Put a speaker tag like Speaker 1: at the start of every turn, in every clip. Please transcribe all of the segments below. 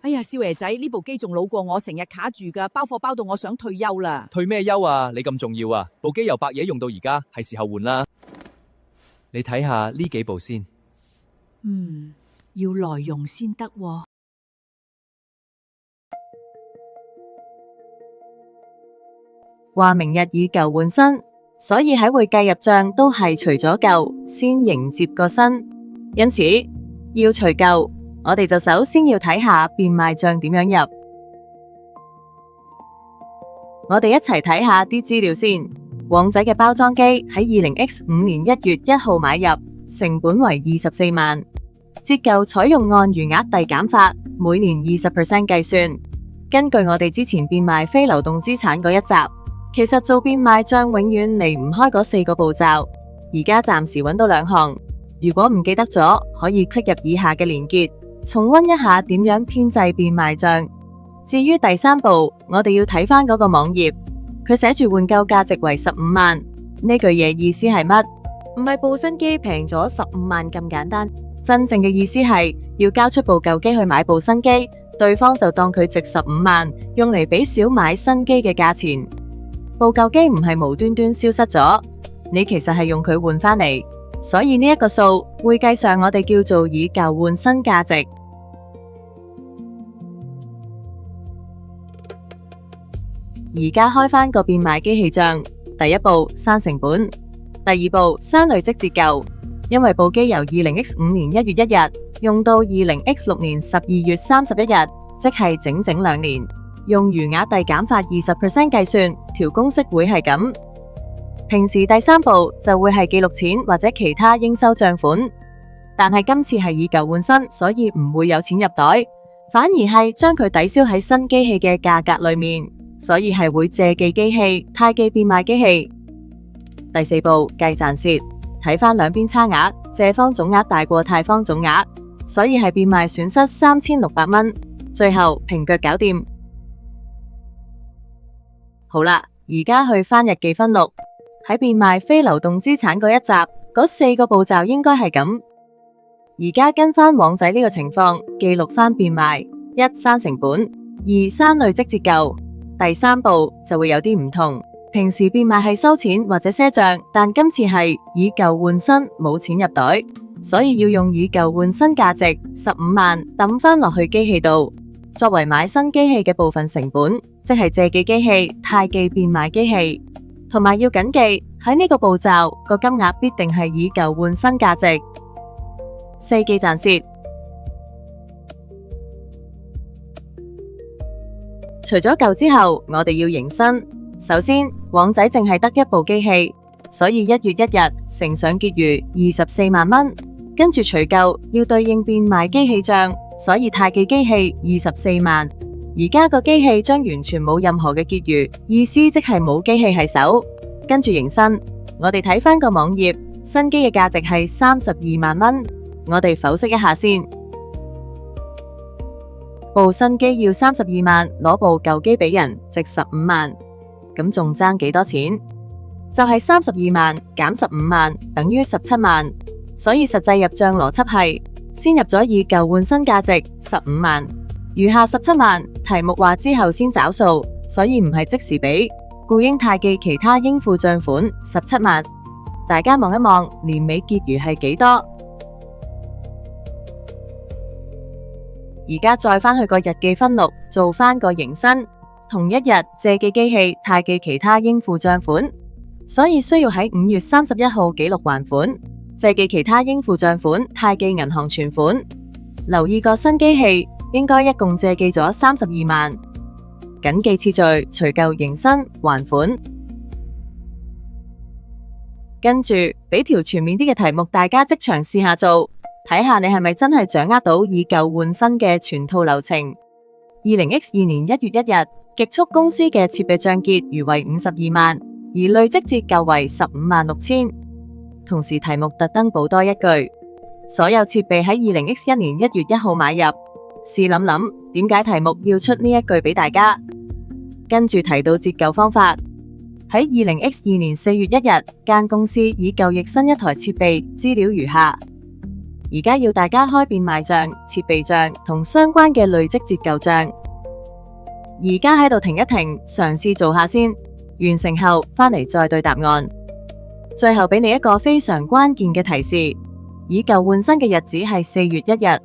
Speaker 1: 哎呀，少爺仔，呢部機仲老過我，成日卡住噶，包貨包到我想退休啦。
Speaker 2: 退咩休啊？你咁重要啊？部機由白嘢用到而家，係時候換啦。你睇下呢幾部先。
Speaker 1: 要耐用先得喎。
Speaker 3: 話明日以舊換新，所以喺會計入賬都係除咗舊，先迎接個新。因此要除舊，我哋就首先要睇下變賣賬點樣入。我哋一齊睇下啲資料先。旺仔嘅包裝機喺20X5年1月1號買入，成本為24萬，折舊採用按餘額遞減法，每年20% 計算。根據我哋之前變賣非流動資產嗰一集，其實做變賣賬永遠離唔開嗰4個步驟，而家暫時揾到2項。如果唔記得咗，可以 click 入以下嘅連結，重溫一下點樣編製變賣賬。至於第3步，我哋要睇返嗰個網頁，佢寫住換購價值為15萬，呢句嘢意思係乜？唔係部新機平咗15萬咁簡單，真正嘅意思係要交出部舊機去買部新機，對方就當佢值15萬，用嚟俾少買新機嘅價錢。部舊機唔係無端端消失咗，你其實係用佢換返嚟，所以呢一個數會計上我哋叫做以舊換新價值。而家開返個變賣機器賬，第一步刪成本，第2步刪累積折舊，因為部機由20X5年1月1日用到20X6年12月31日，即係整整2年。用餘額遞減法20% 計算，條公式會係咁。平時第3步就會係記錄錢或者其他應收賬款，但係今次係以舊換新，所以唔會有錢入袋，反而係將佢抵消喺新機器嘅價格裏面，所以係會借記機器、貸記變賣機器。第4步計賺蝕，睇返兩邊差額，借方總額大過貸方總額，所以係變賣損失3600蚊。最後平腳搞掂。好啦，而家去返日記分錄，喺變賣非流動資產嗰一集，嗰4個步驟應該係咁。而家跟返旺仔呢個情況，記錄返變賣：1刪成本，2刪累積折舊。第3步就會有啲唔同。平時變賣係收錢或者賒賬，但今次係以舊換新，冇錢入袋，所以要用以舊換新價值15萬抌返落去機器度，作為買新機器嘅部分成本，即係借記機器、貸記變賣機器。同埋要謹記喺呢個步驟個金額必定係以舊換新價值。4記賺蝕。除咗舊之後，我哋要迎新。首先，旺仔淨係得一部機器，所以1月1日乘上結餘24萬蚊，跟住除舊要對應變賣機器賬，所以貸記機器24萬。而家個機器將完全冇任何嘅結餘，意思即係冇機器喺手。跟住迎新，我哋睇返個網頁，新機嘅價值係32萬蚊。我哋剖析一下先。部新機要32萬，攞部舊機俾人，值15萬。咁仲爭幾多錢？就係32萬減15萬等於17萬。所以實際入賬邏輯係先入咗以舊換新價值15萬，餘下17萬題目話之後先找數，所以唔係即時俾，故應貸記其他應付賬款17萬。大家望一望年尾結餘係幾多？而家再返去個日記分錄做返個迎新。同一日借記機器、貸記其他應付賬款，所以需要喺5月31號記錄還款，借記其他應付賬款，貸記銀行存款。留意個新機器應該一共借記咗32萬。謹記次序，除舊迎新還款。跟住俾條全面啲嘅題目，大家即場試下做，睇下你係咪真係掌握到以舊換新嘅全套流程。20X2年1月1日。極速公司嘅設備賬結餘為52萬，而累積折舊為15萬6千。同時題目特登補多一句，所有設備喺20X1年1月1號買入。試諗諗，點解題目要出呢一句俾大家？跟住提到折舊方法，喺20X2年4月1日，間公司已舊易新一台設備，資料如下。而家要大家開變賣賬、設備賬同相關嘅累積折舊賬。而家喺度停一停，嘗試做下先，完成後返嚟再對答案。最後俾你一個非常關鍵嘅提示，以舊換新嘅日子係4月1日，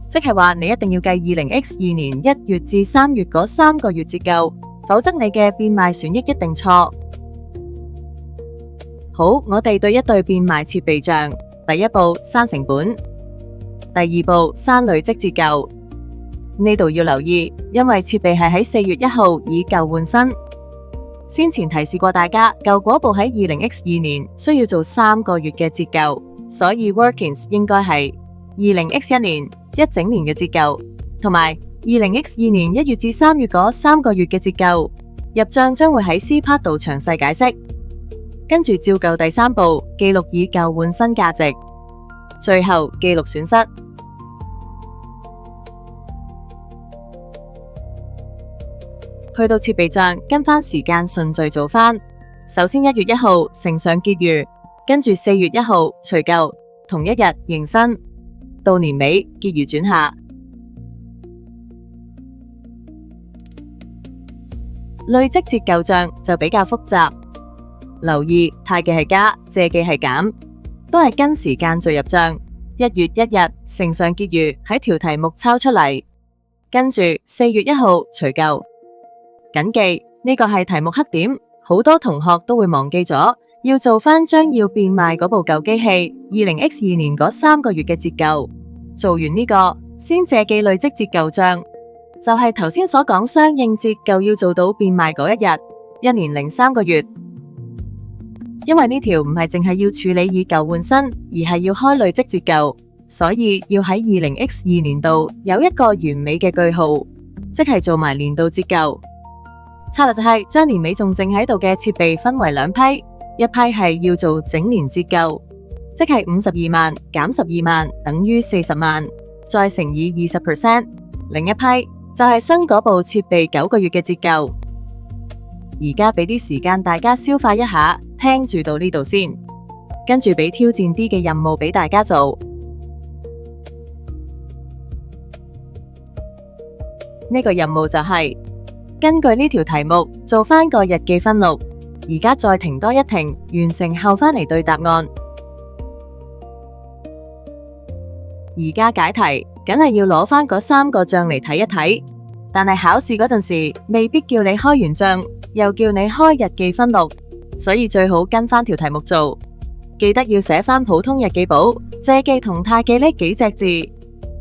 Speaker 3: 即係話你一定要計20X2年1月至3月嗰3個月折舊，否則你嘅變賣損益一定錯。好，我哋對一對變賣設備賬。第一步刪成本，第二步刪累積折舊。呢度要留意，因為設備係喺4月1號以舊換新。先前提示過大家，舊果部喺20X2年需要做3個月嘅折舊，所以 workings 應該係20X1年一整年嘅折舊，同埋20X2年1月至3月嗰3個月嘅折舊。入賬將會喺 C part 度詳細解釋。跟住照舊第3步，記錄以舊換新價值，最後記錄損失。去到設備賬，跟翻時間順序做翻。首先1月1號乘上結餘，跟住4月1號除舊，同一日迎新，到年尾結餘轉下。累積折舊賬就比較複雜。留意貸記係加，借記係減，都係跟時間序入賬。1月1日乘上結餘喺條題目抄出嚟，跟住4月1號除舊。謹記呢個係題目黑點，好多同學都會忘記咗，要做返將要變賣嗰部舊機器20X2年嗰3個月嘅折舊。做完呢個，先借記累積折舊賬，就係頭先所講相應折舊要做到變賣嗰一日，1年零3個月。因為呢條唔係淨係要處理以舊換新，而係要開累積折舊，所以要喺20X2年度有一個完美嘅句號，即係做埋年度折舊。策略就係將年尾仲剩喺度嘅設備分為2批，一批係要做整年折舊，即係52萬減12萬等於40萬，再乘以20%。另一批就係新嗰部設備9個月嘅折舊。而家俾啲時間大家消化一下，聽住到呢度先，跟住俾挑戰啲嘅任務俾大家做。呢個任務就係根據呢條題目做返個日記分錄，而家再停多一停，完成後返嚟對答案。而家解題，梗係要攞返嗰3個賬嚟睇一睇，但係考試嗰陣時未必叫你開完賬，又叫你開日記分錄，所以最好跟返條題目做。記得要寫返普通日記簿、借記同貸記呢幾隻字，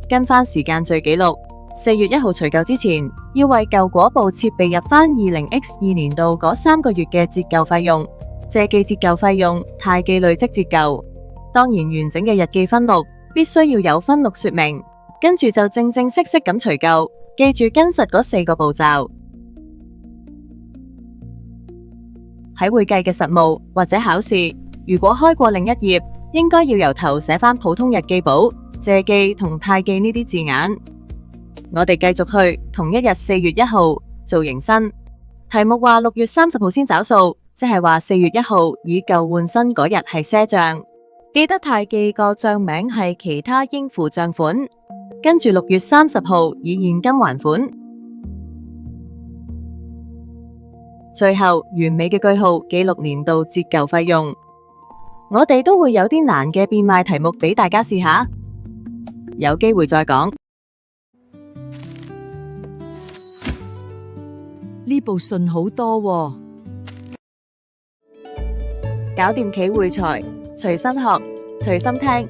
Speaker 3: 跟返時間序記錄。4月1號除舊之前，要為舊果部設備入返20X2年度嗰3個月嘅折舊費用、借記折舊費用、貸記累積折舊。當然完整嘅日記分錄必須要有分錄說明，跟住就正正式式咁除舊，記住跟實嗰4個步驟。喺會計嘅實務或者考試，如果開過另一頁，應該要由頭寫返普通日記簿、借記同貸記呢啲字眼。我哋繼續去同一日4月1號做迎新。題目話6月30號先找數，即係話4月1號以舊換新嗰日係賒賬。記得貸記個賬名係其他應付賬款，跟住6月30號以現金還款。最後完美嘅句號記錄年度折舊費用。我哋都會有啲難嘅變賣題目俾大家試下，有機會再講。
Speaker 1: 呢部信好多喎，
Speaker 3: 搞掂企會財，隨心學，隨心聽。